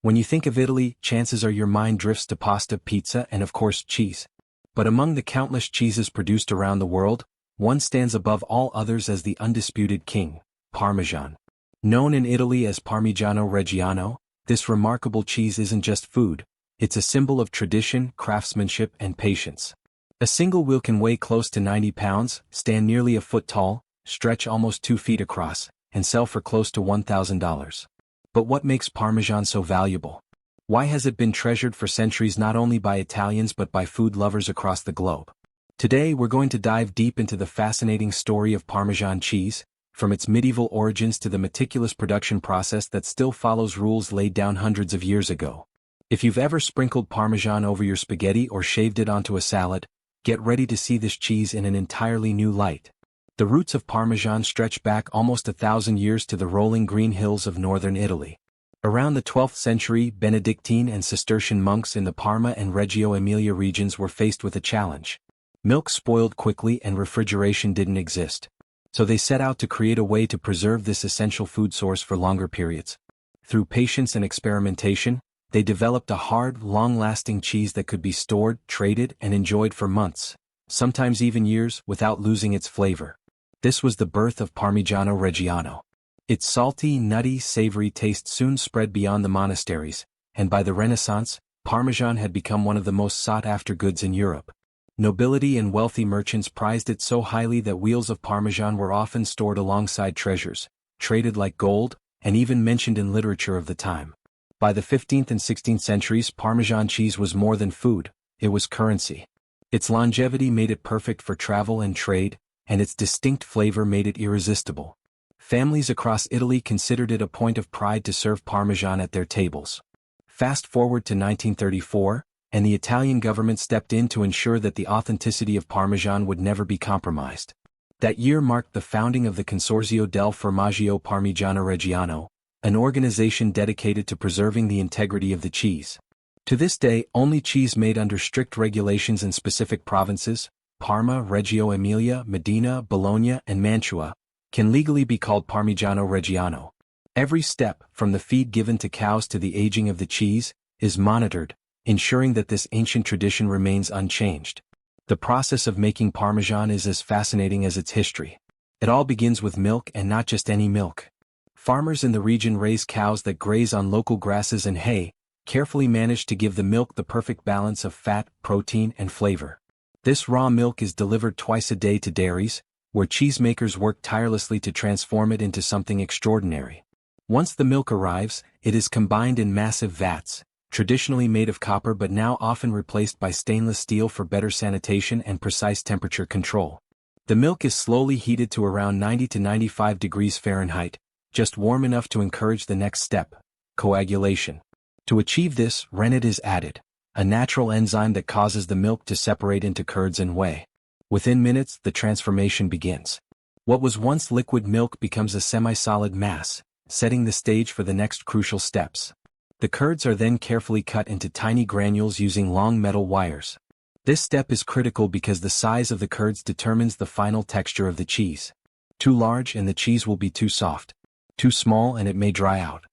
When you think of Italy, chances are your mind drifts to pasta, pizza, and of course cheese. But among the countless cheeses produced around the world, one stands above all others as the undisputed king, Parmesan. Known in Italy as Parmigiano Reggiano, this remarkable cheese isn't just food, it's a symbol of tradition, craftsmanship, and patience. A single wheel can weigh close to 90 pounds, stand nearly a foot tall, stretch almost 2 feet across, and sell for close to $1,000. But what makes Parmesan so valuable? Why has it been treasured for centuries not only by Italians but by food lovers across the globe? Today we're going to dive deep into the fascinating story of Parmesan cheese, from its medieval origins to the meticulous production process that still follows rules laid down hundreds of years ago. If you've ever sprinkled Parmesan over your spaghetti or shaved it onto a salad, get ready to see this cheese in an entirely new light. The roots of Parmesan stretch back almost 1,000 years to the rolling green hills of northern Italy. Around the 12th century, Benedictine and Cistercian monks in the Parma and Reggio Emilia regions were faced with a challenge. Milk spoiled quickly and refrigeration didn't exist. So they set out to create a way to preserve this essential food source for longer periods. Through patience and experimentation, they developed a hard, long-lasting cheese that could be stored, traded, and enjoyed for months, sometimes even years, without losing its flavor. This was the birth of Parmigiano Reggiano. Its salty, nutty, savory taste soon spread beyond the monasteries, and by the Renaissance, Parmesan had become one of the most sought-after goods in Europe. Nobility and wealthy merchants prized it so highly that wheels of Parmesan were often stored alongside treasures, traded like gold, and even mentioned in literature of the time. By the 15th and 16th centuries, Parmesan cheese was more than food, it was currency. Its longevity made it perfect for travel and trade, and its distinct flavor made it irresistible. Families across Italy considered it a point of pride to serve Parmesan at their tables. Fast forward to 1934, and the Italian government stepped in to ensure that the authenticity of Parmesan would never be compromised. That year marked the founding of the Consorzio del Formaggio Parmigiano Reggiano, an organization dedicated to preserving the integrity of the cheese. To this day, only cheese made under strict regulations in specific provinces, Parma, Reggio Emilia, Modena, Bologna, and Mantua, can legally be called Parmigiano Reggiano. Every step, from the feed given to cows to the aging of the cheese, is monitored, ensuring that this ancient tradition remains unchanged. The process of making Parmesan is as fascinating as its history. It all begins with milk, and not just any milk. Farmers in the region raise cows that graze on local grasses and hay, carefully manage to give the milk the perfect balance of fat, protein, and flavor. This raw milk is delivered twice a day to dairies, where cheesemakers work tirelessly to transform it into something extraordinary. Once the milk arrives, it is combined in massive vats, traditionally made of copper but now often replaced by stainless steel for better sanitation and precise temperature control. The milk is slowly heated to around 90 to 95 degrees Fahrenheit, just warm enough to encourage the next step, coagulation. To achieve this, rennet is added, a natural enzyme that causes the milk to separate into curds and whey. Within minutes, the transformation begins. What was once liquid milk becomes a semi-solid mass, setting the stage for the next crucial steps. The curds are then carefully cut into tiny granules using long metal wires. This step is critical because the size of the curds determines the final texture of the cheese. Too large and the cheese will be too soft. Too small and it may dry out.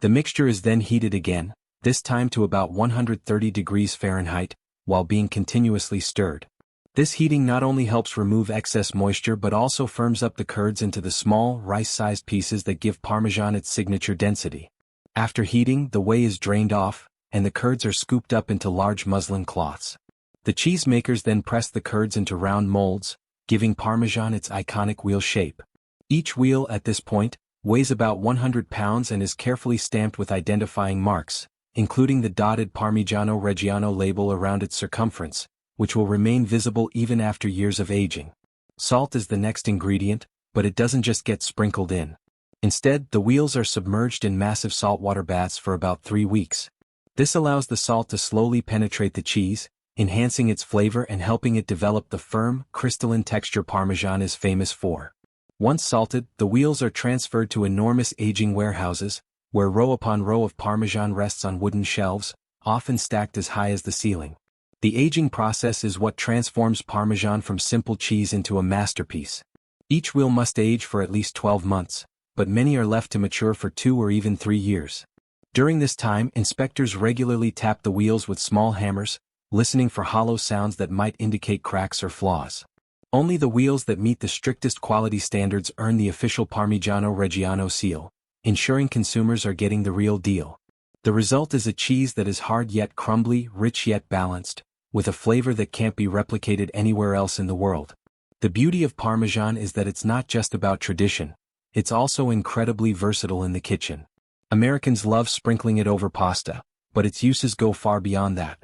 The mixture is then heated again, this time to about 130 degrees Fahrenheit, while being continuously stirred. This heating not only helps remove excess moisture but also firms up the curds into the small, rice-sized pieces that give Parmesan its signature density. After heating, the whey is drained off, and the curds are scooped up into large muslin cloths. The cheesemakers then press the curds into round molds, giving Parmesan its iconic wheel shape. Each wheel, at this point, weighs about 100 pounds and is carefully stamped with identifying marks, including the dotted Parmigiano Reggiano label around its circumference, which will remain visible even after years of aging. Salt is the next ingredient, but it doesn't just get sprinkled in. Instead, the wheels are submerged in massive saltwater baths for about 3 weeks. This allows the salt to slowly penetrate the cheese, enhancing its flavor and helping it develop the firm, crystalline texture Parmesan is famous for. Once salted, the wheels are transferred to enormous aging warehouses, where row upon row of Parmesan rests on wooden shelves, often stacked as high as the ceiling. The aging process is what transforms Parmesan from simple cheese into a masterpiece. Each wheel must age for at least 12 months, but many are left to mature for 2 or even 3 years. During this time, inspectors regularly tap the wheels with small hammers, listening for hollow sounds that might indicate cracks or flaws. Only the wheels that meet the strictest quality standards earn the official Parmigiano Reggiano seal, ensuring consumers are getting the real deal. The result is a cheese that is hard yet crumbly, rich yet balanced, with a flavor that can't be replicated anywhere else in the world. The beauty of Parmesan is that it's not just about tradition, it's also incredibly versatile in the kitchen. Americans love sprinkling it over pasta, but its uses go far beyond that.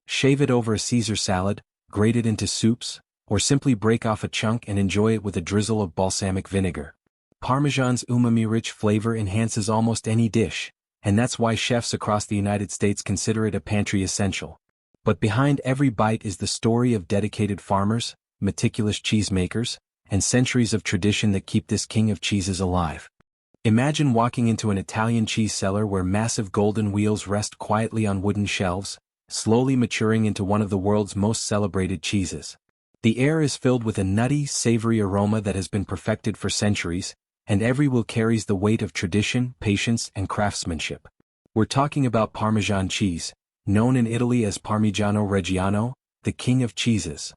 Shave it over a Caesar salad, grate it into soups, or simply break off a chunk and enjoy it with a drizzle of balsamic vinegar. Parmesan's umami-rich flavor enhances almost any dish, and that's why chefs across the United States consider it a pantry essential. But behind every bite is the story of dedicated farmers, meticulous cheesemakers, and centuries of tradition that keep this king of cheeses alive. Imagine walking into an Italian cheese cellar where massive golden wheels rest quietly on wooden shelves, slowly maturing into one of the world's most celebrated cheeses. The air is filled with a nutty, savory aroma that has been perfected for centuries, and every wheel carries the weight of tradition, patience, and craftsmanship. We're talking about Parmesan cheese, known in Italy as Parmigiano Reggiano, the king of cheeses.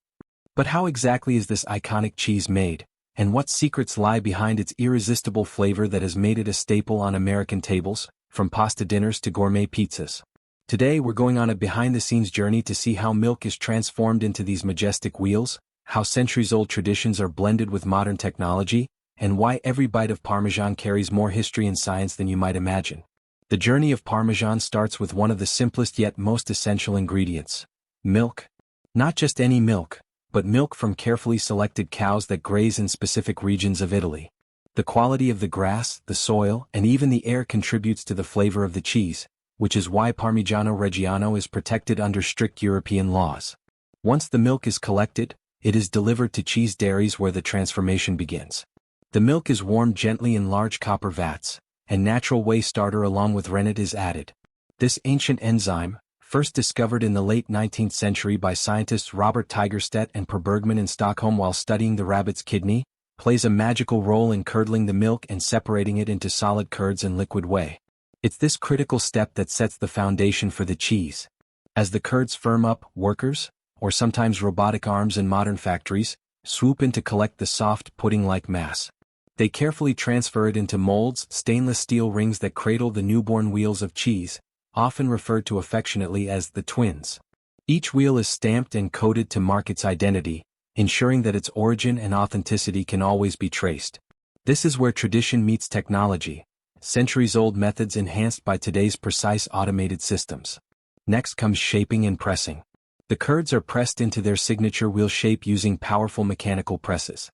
But how exactly is this iconic cheese made, and what secrets lie behind its irresistible flavor that has made it a staple on American tables, from pasta dinners to gourmet pizzas? Today we're going on a behind-the-scenes journey to see how milk is transformed into these majestic wheels, how centuries-old traditions are blended with modern technology, and why every bite of Parmesan carries more history and science than you might imagine. The journey of Parmesan starts with one of the simplest yet most essential ingredients: milk. Not just any milk, but milk from carefully selected cows that graze in specific regions of Italy. The quality of the grass, the soil, and even the air contributes to the flavor of the cheese, which is why Parmigiano Reggiano is protected under strict European laws. Once the milk is collected, it is delivered to cheese dairies where the transformation begins. The milk is warmed gently in large copper vats, and natural whey starter along with rennet is added. This ancient enzyme, first discovered in the late 19th century by scientists Robert Tigerstedt and Per Bergman in Stockholm while studying the rabbit's kidney, plays a magical role in curdling the milk and separating it into solid curds and liquid whey. It's this critical step that sets the foundation for the cheese. As the curds firm up, workers, or sometimes robotic arms in modern factories, swoop in to collect the soft, pudding-like mass. They carefully transfer it into molds, stainless steel rings that cradle the newborn wheels of cheese, often referred to affectionately as the twins. Each wheel is stamped and coded to mark its identity, ensuring that its origin and authenticity can always be traced. This is where tradition meets technology, centuries-old methods enhanced by today's precise automated systems. Next comes shaping and pressing. The curds are pressed into their signature wheel shape using powerful mechanical presses.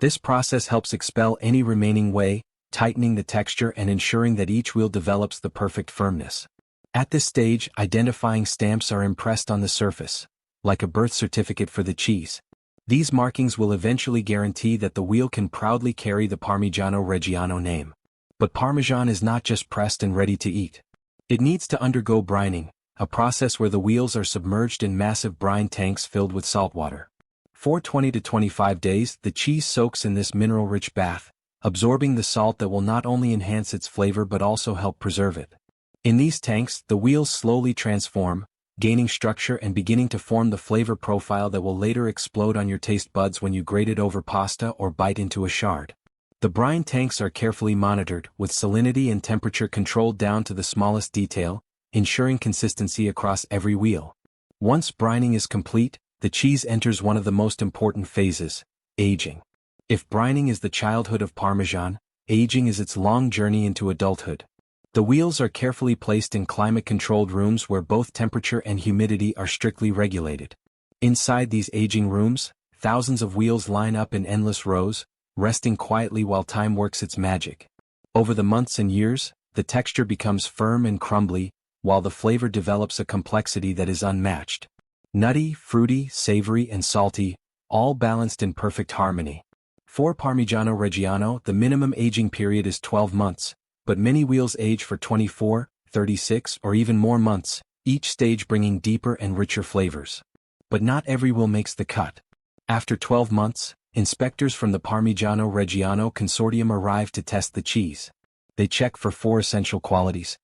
This process helps expel any remaining whey, tightening the texture and ensuring that each wheel develops the perfect firmness. At this stage, identifying stamps are impressed on the surface, like a birth certificate for the cheese. These markings will eventually guarantee that the wheel can proudly carry the Parmigiano Reggiano name. But Parmesan is not just pressed and ready to eat. It needs to undergo brining, a process where the wheels are submerged in massive brine tanks filled with salt water. For 20 to 25 days, the cheese soaks in this mineral-rich bath, absorbing the salt that will not only enhance its flavor but also help preserve it. In these tanks, the wheels slowly transform, gaining structure and beginning to form the flavor profile that will later explode on your taste buds when you grate it over pasta or bite into a shard. The brine tanks are carefully monitored, with salinity and temperature controlled down to the smallest detail, ensuring consistency across every wheel. Once brining is complete, the cheese enters one of the most important phases: aging. If brining is the childhood of Parmesan, aging is its long journey into adulthood. The wheels are carefully placed in climate-controlled rooms where both temperature and humidity are strictly regulated. Inside these aging rooms, thousands of wheels line up in endless rows, resting quietly while time works its magic. Over the months and years, the texture becomes firm and crumbly, while the flavor develops a complexity that is unmatched. Nutty, fruity, savory, and salty, all balanced in perfect harmony. For Parmigiano Reggiano, the minimum aging period is 12 months, but many wheels age for 24, 36, or even more months, each stage bringing deeper and richer flavors. But not every wheel makes the cut. After 12 months, inspectors from the Parmigiano Reggiano Consortium arrive to test the cheese. They check for 4 essential qualities.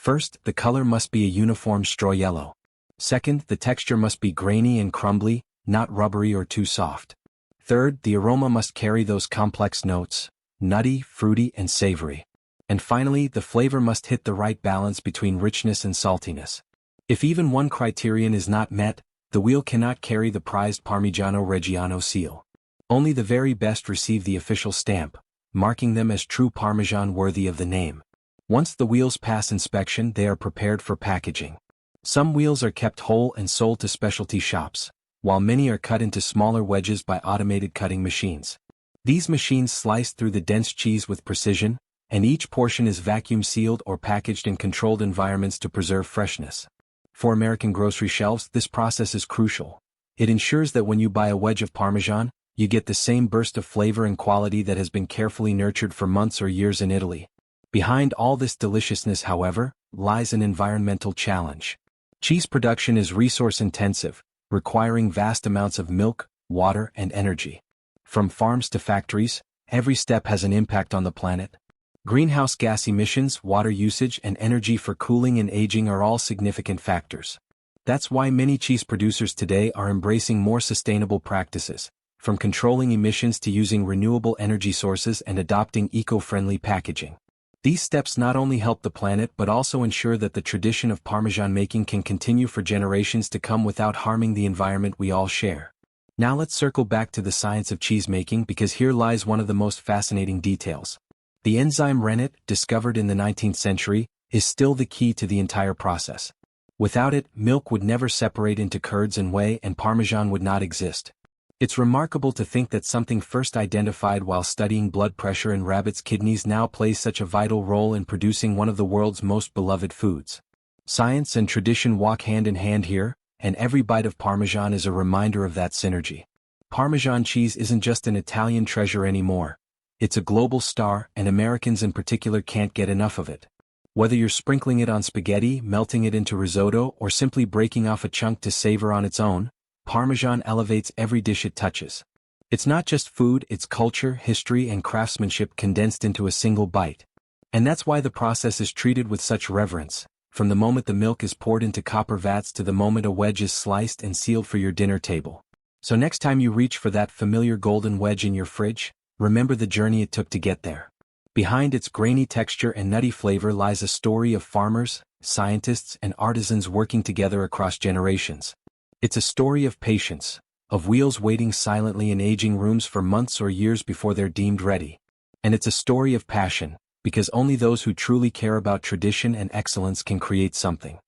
First, the color must be a uniform straw yellow. Second, the texture must be grainy and crumbly, not rubbery or too soft. Third, the aroma must carry those complex notes, nutty, fruity, and savory. And finally, the flavor must hit the right balance between richness and saltiness. If even one criterion is not met, the wheel cannot carry the prized Parmigiano Reggiano seal. Only the very best receive the official stamp, marking them as true Parmesan worthy of the name. Once the wheels pass inspection, they are prepared for packaging. Some wheels are kept whole and sold to specialty shops, while many are cut into smaller wedges by automated cutting machines. These machines slice through the dense cheese with precision, and each portion is vacuum sealed or packaged in controlled environments to preserve freshness. For American grocery shelves, this process is crucial. It ensures that when you buy a wedge of Parmesan, you get the same burst of flavor and quality that has been carefully nurtured for months or years in Italy. Behind all this deliciousness, however, lies an environmental challenge. Cheese production is resource-intensive, requiring vast amounts of milk, water, and energy. From farms to factories, every step has an impact on the planet. Greenhouse gas emissions, water usage, and energy for cooling and aging are all significant factors. That's why many cheese producers today are embracing more sustainable practices, from controlling emissions to using renewable energy sources and adopting eco-friendly packaging. These steps not only help the planet but also ensure that the tradition of Parmesan making can continue for generations to come without harming the environment we all share. Now let's circle back to the science of cheese making, because here lies one of the most fascinating details. The enzyme rennet, discovered in the 19th century, is still the key to the entire process. Without it, milk would never separate into curds and whey, and Parmesan would not exist. It's remarkable to think that something first identified while studying blood pressure in rabbits' kidneys now plays such a vital role in producing one of the world's most beloved foods. Science and tradition walk hand in hand here, and every bite of Parmesan is a reminder of that synergy. Parmesan cheese isn't just an Italian treasure anymore. It's a global star, and Americans in particular can't get enough of it. Whether you're sprinkling it on spaghetti, melting it into risotto, or simply breaking off a chunk to savor on its own, Parmesan elevates every dish it touches. It's not just food, it's culture, history, and craftsmanship condensed into a single bite. And that's why the process is treated with such reverence, from the moment the milk is poured into copper vats to the moment a wedge is sliced and sealed for your dinner table. So next time you reach for that familiar golden wedge in your fridge, remember the journey it took to get there. Behind its grainy texture and nutty flavor lies a story of farmers, scientists, and artisans working together across generations. It's a story of patience, of wheels waiting silently in aging rooms for months or years before they're deemed ready. And it's a story of passion, because only those who truly care about tradition and excellence can create something